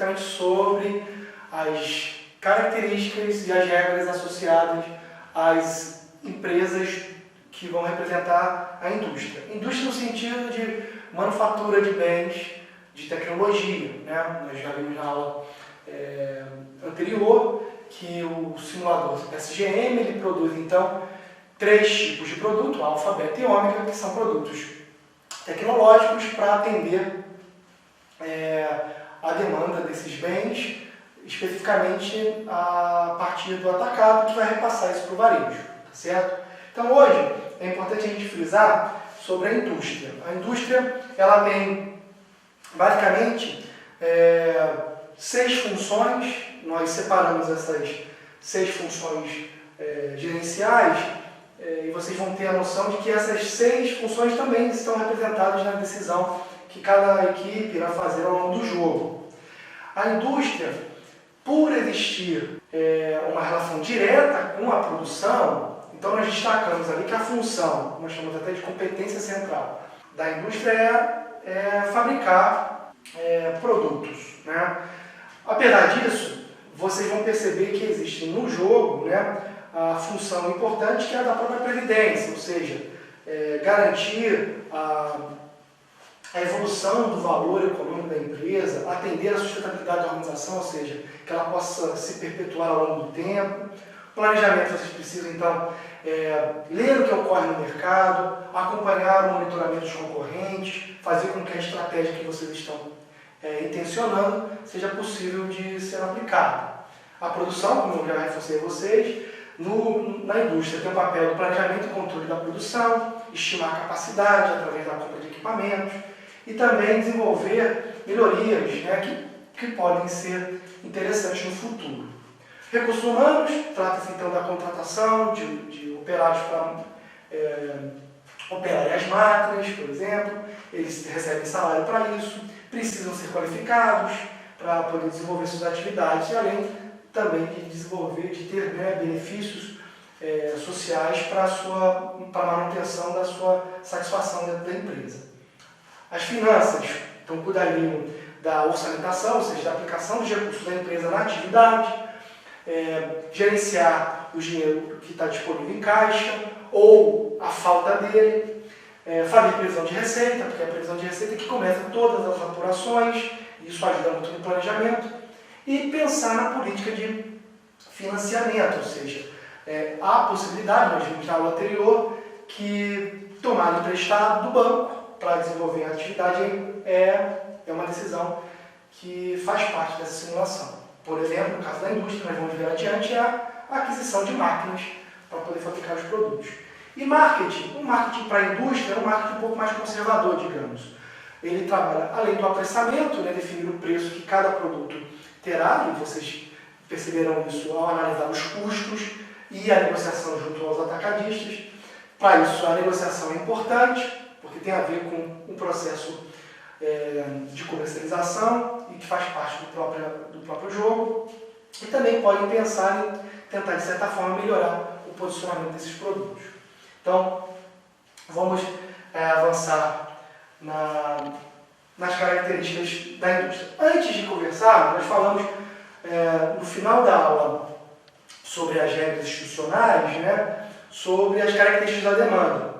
especificamente sobre as características e as regras associadas às empresas que vão representar a indústria. Indústria no sentido de manufatura de bens de tecnologia, né? Nós já vimos na aula anterior que o simulador SGM ele produz então 3 tipos de produto, alfa, beta e ômega, que são produtos tecnológicos para atender a demanda desses bens, especificamente a partir do atacado, que vai repassar isso para o varejo, tá certo? Então hoje é importante a gente frisar sobre a indústria. A indústria ela tem basicamente 6 funções, nós separamos essas 6 funções gerenciais e vocês vão ter a noção de que essas 6 funções também estão representadas na decisão que cada equipe irá fazer ao longo do jogo. A indústria, por existir uma relação direta com a produção, então nós destacamos ali que a função, nós chamamos até de competência central da indústria é fabricar produtos, né? Apesar disso, vocês vão perceber que existe no jogo, né, a função importante que é a da própria previdência, ou seja, garantir a evolução do valor econômico da empresa, atender a sustentabilidade da organização, ou seja, que ela possa se perpetuar ao longo do tempo. Planejamento, vocês precisam então ler o que ocorre no mercado, acompanhar o monitoramento dos concorrentes, fazer com que a estratégia que vocês estão intencionando seja possível de ser aplicada. A produção, como eu já reforcei a vocês, na indústria tem o papel do planejamento e controle da produção, estimar a capacidade através da compra de equipamentos e também desenvolver melhorias, né, que podem ser interessantes no futuro. Recursos humanos, trata-se então da contratação de operários para operarem as máquinas, por exemplo, eles recebem salário para isso, precisam ser qualificados para poder desenvolver suas atividades, além também de desenvolver, de ter benefícios sociais para a manutenção da sua satisfação dentro da empresa. As finanças, então, cuidariam da orçamentação, ou seja, da aplicação dos recursos da empresa na atividade, gerenciar o dinheiro que está disponível em caixa ou a falta dele, fazer previsão de receita, porque é a previsão de receita que começa todas as apurações, isso ajuda muito no planejamento, e pensar na política de financiamento, ou seja, há a possibilidade, nós vimos na aula anterior, que tomar emprestado do banco para desenvolver a atividade é uma decisão que faz parte dessa simulação. Por exemplo, no caso da indústria, nós vamos ver adiante, é a aquisição de máquinas para poder fabricar os produtos. E marketing, o marketing para a indústria é um marketing um pouco mais conservador, digamos. Ele trabalha, além do apressamento, né, definir o preço que cada produto terá, e vocês perceberão isso ao analisar os custos e a negociação junto aos atacadistas. Para isso, a negociação é importante, porque tem a ver com o processo de comercialização e que faz parte do próprio jogo. E também podem pensar em tentar, de certa forma, melhorar o posicionamento desses produtos. Então, vamos avançar nas características da indústria. Antes de conversar, nós falamos no final da aula sobre as regras institucionais, né, sobre as características da demanda.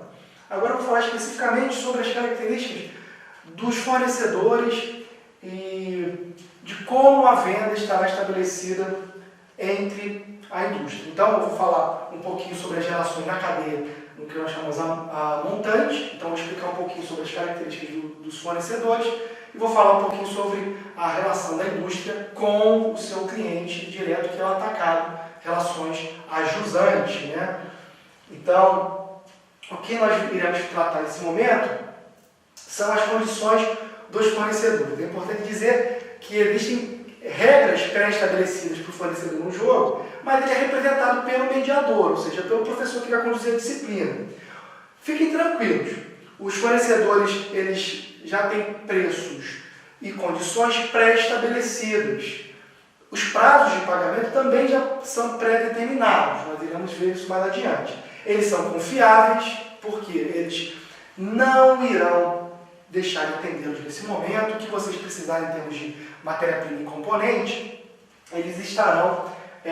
Agora eu vou falar especificamente sobre as características dos fornecedores e de como a venda estará estabelecida entre a indústria. Então eu vou falar um pouquinho sobre as relações na cadeia, no que nós chamamos a montante. Então eu vou explicar um pouquinho sobre as características dos fornecedores e vou falar um pouquinho sobre a relação da indústria com o seu cliente direto, que é o atacado, relações ajusantes, né? Então, o que nós iremos tratar nesse momento são as condições dos fornecedores. É importante dizer que existem regras pré-estabelecidas para o fornecedor no jogo, mas ele é representado pelo mediador, ou seja, pelo professor que vai conduzir a disciplina. Fiquem tranquilos, os fornecedores eles já têm preços e condições pré-estabelecidas. Os prazos de pagamento também já são pré-determinados, nós iremos ver isso mais adiante. Eles são confiáveis, porque eles não irão deixar de atendê-los nesse momento. O que vocês precisarem em termos de matéria-prima e componente, eles estarão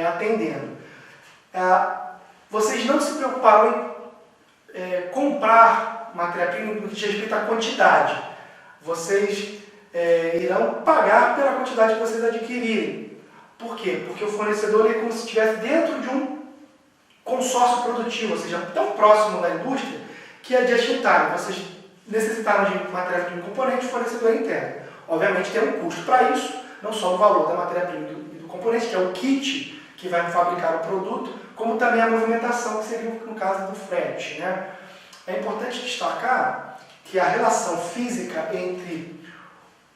atendendo. Vocês não se preocuparam em comprar matéria-prima no que diz respeito à quantidade. Vocês irão pagar pela quantidade que vocês adquirirem. Por quê? Porque o fornecedor é como se estivesse dentro de um consórcio produtivo, ou seja, tão próximo da indústria que é just in time. Vocês necessitaram de matéria-prima e componente, o fornecedor interno. Obviamente tem um custo para isso, não só o valor da matéria-prima e do componente, que é o kit que vai fabricar o produto, como também a movimentação, que seria no caso do frete, né? É importante destacar que a relação física entre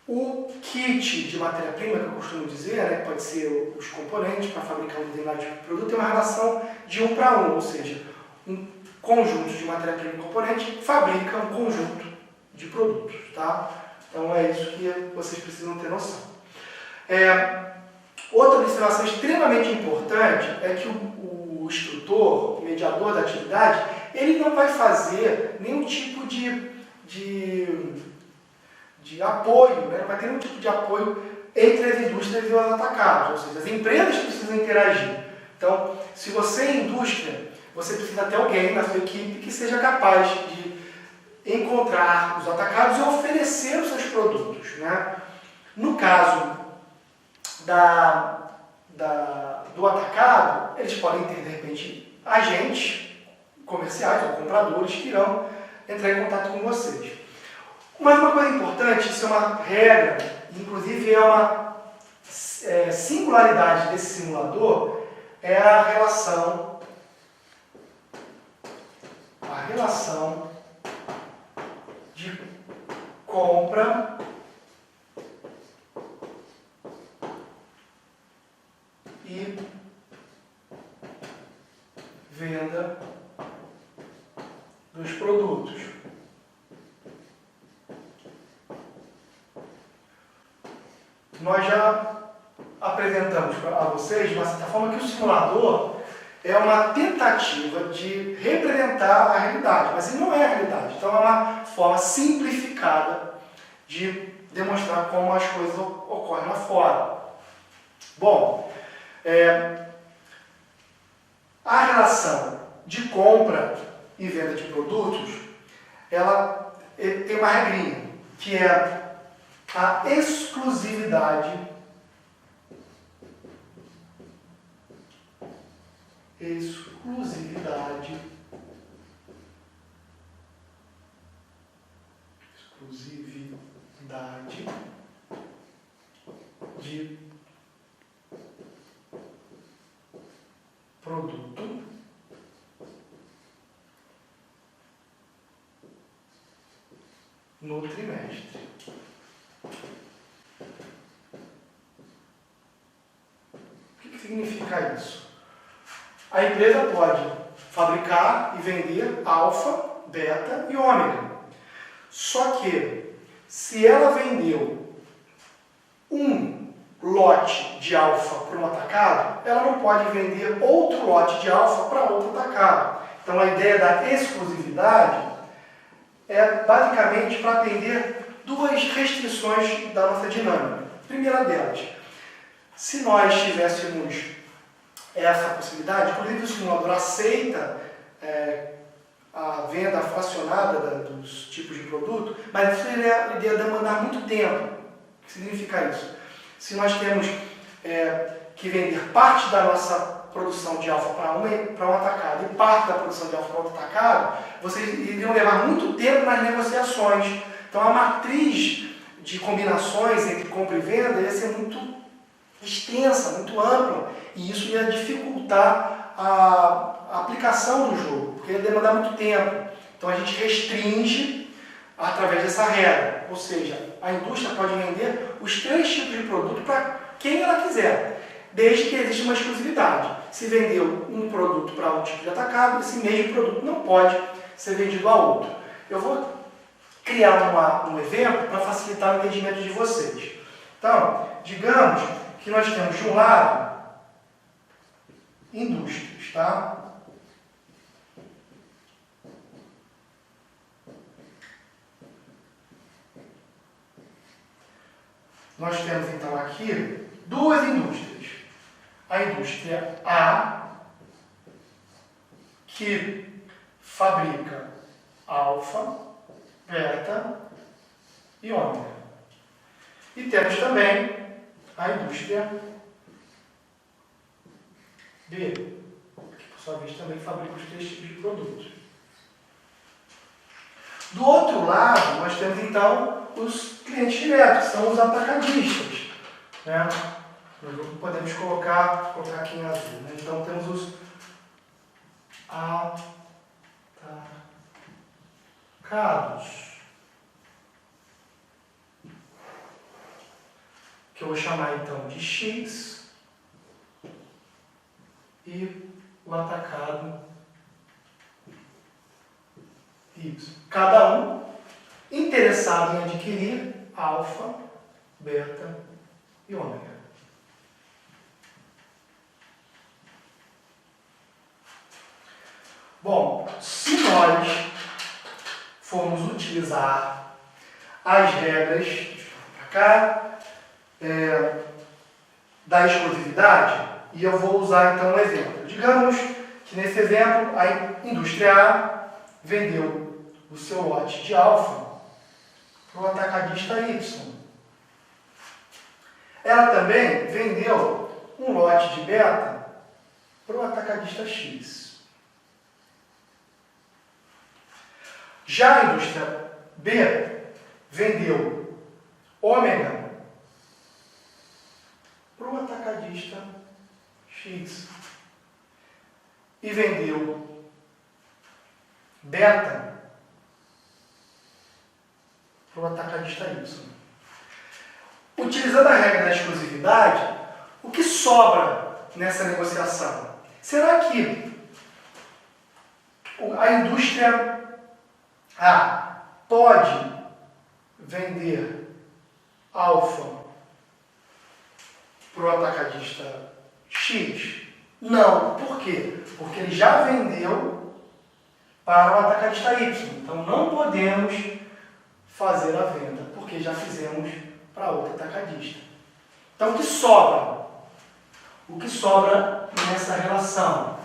o kit de matéria-prima, que eu costumo dizer, né, que pode ser os componentes para fabricar um determinado tipo de produto, é uma relação de 1 para 1, ou seja, um conjunto de matéria-prima e componente fabrica um conjunto de produtos, tá? Então é isso que vocês precisam ter noção. Outra observação extremamente importante é que o instrutor, o mediador da atividade, ele não vai fazer nenhum tipo de apoio, né? Não vai ter nenhum tipo de apoio entre as indústrias e os atacados, ou seja, as empresas precisam interagir. Então, se você é indústria, você precisa ter alguém na sua equipe que seja capaz de encontrar os atacados e oferecer os seus produtos, né? No caso do atacado, eles podem ter, de repente, agentes comerciais ou compradores que irão entrar em contato com vocês. Mas uma coisa importante, isso é uma regra, inclusive é uma singularidade desse simulador, é a relação de compra e venda dos produtos. Nós já apresentamos a vocês, de uma certa forma, que o simulador é uma tentativa de representar a realidade, mas ele não é a realidade. Então é uma forma simplificada de demonstrar como as coisas ocorrem lá fora. Bom, a relação de compra e venda de produtos, ela tem uma regrinha, que é a exclusividade de produto no trimestre. O que significa isso? A empresa pode fabricar e vender alfa, beta e ômega. Só que, se ela vendeu um lote de alfa para um atacado, ela não pode vender outro lote de alfa para outro atacado. Então, a ideia da exclusividade é basicamente para atender duas restrições da nossa dinâmica. Primeira delas, se nós tivéssemos essa possibilidade, inclusive o simulador aceita a venda fracionada dos tipos de produto, mas isso iria demandar muito tempo. O que significa isso? Se nós temos que vender parte da nossa produção de alfa para um atacado e parte da produção de alfa para outro atacado, vocês iriam levar muito tempo nas negociações. Então a matriz de combinações entre compra e venda ia ser muito extensa, muito ampla, e isso ia dificultar a aplicação do jogo, porque ia demandar muito tempo. Então a gente restringe através dessa regra, ou seja, a indústria pode vender os 3 tipos de produto para quem ela quiser, desde que exista uma exclusividade. Se vendeu um produto para um tipo de atacado, esse mesmo produto não pode ser vendido a outro. Eu vou criar um exemplo para facilitar o entendimento de vocês. Então, digamos que nós temos de um lado indústrias, tá? nós temos então aqui duas indústrias. A indústria A, que fabrica alfa, beta e ômega. E temos também a indústria B, que por sua vez também fabrica os três tipos de produtos. Do outro lado, nós temos então os clientes diretos, que são os atacadistas, né? Nós podemos colocar aqui em azul, né? Então temos os atacados, que eu vou chamar então de X, e o atacado Y. Cada um interessado em adquirir alfa, beta e ômega. Bom, se nós formos utilizar as regras para cá, da exclusividade, e eu vou usar então um exemplo. Digamos que nesse exemplo a indústria A vendeu o seu lote de alfa para o atacadista Y. Ela também vendeu um lote de beta para o atacadista X. Já a indústria B vendeu ômega para o atacadista X e vendeu beta para o atacadista Y. Utilizando a regra da exclusividade, o que sobra nessa negociação? Será que a indústria A pode vender alfa para o atacadista X? Não. Por quê? Porque ele já vendeu para o atacadista Y. Então não podemos fazer a venda, porque já fizemos para outro atacadista. Então o que sobra? O que sobra nessa relação?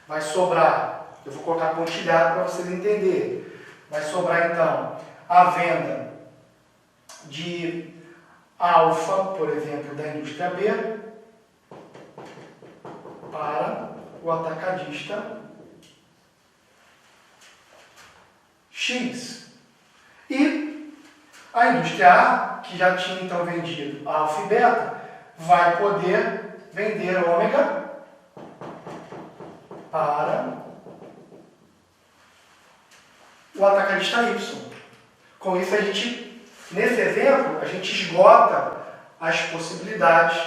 Vai sobrar, eu vou colocar pontilhado para vocês entenderem. Vai sobrar então a venda de alfa, por exemplo, da indústria B para o atacadista X. E a indústria A, que já tinha então vendido alfa e beta, vai poder vender ômega para o atacadista Y. Com isso, nesse exemplo, a gente esgota as possibilidades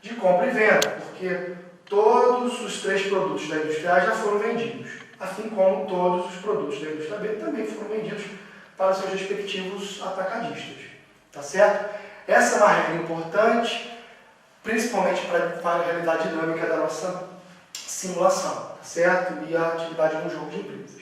de compra e venda, porque todos os três produtos da indústria A já foram vendidos, assim como todos os produtos da indústria B também foram vendidos para seus respectivos atacadistas. Tá certo? Essa é uma regra importante, principalmente para a realidade dinâmica da nossa simulação, tá certo? E a atividade no jogo de empresas.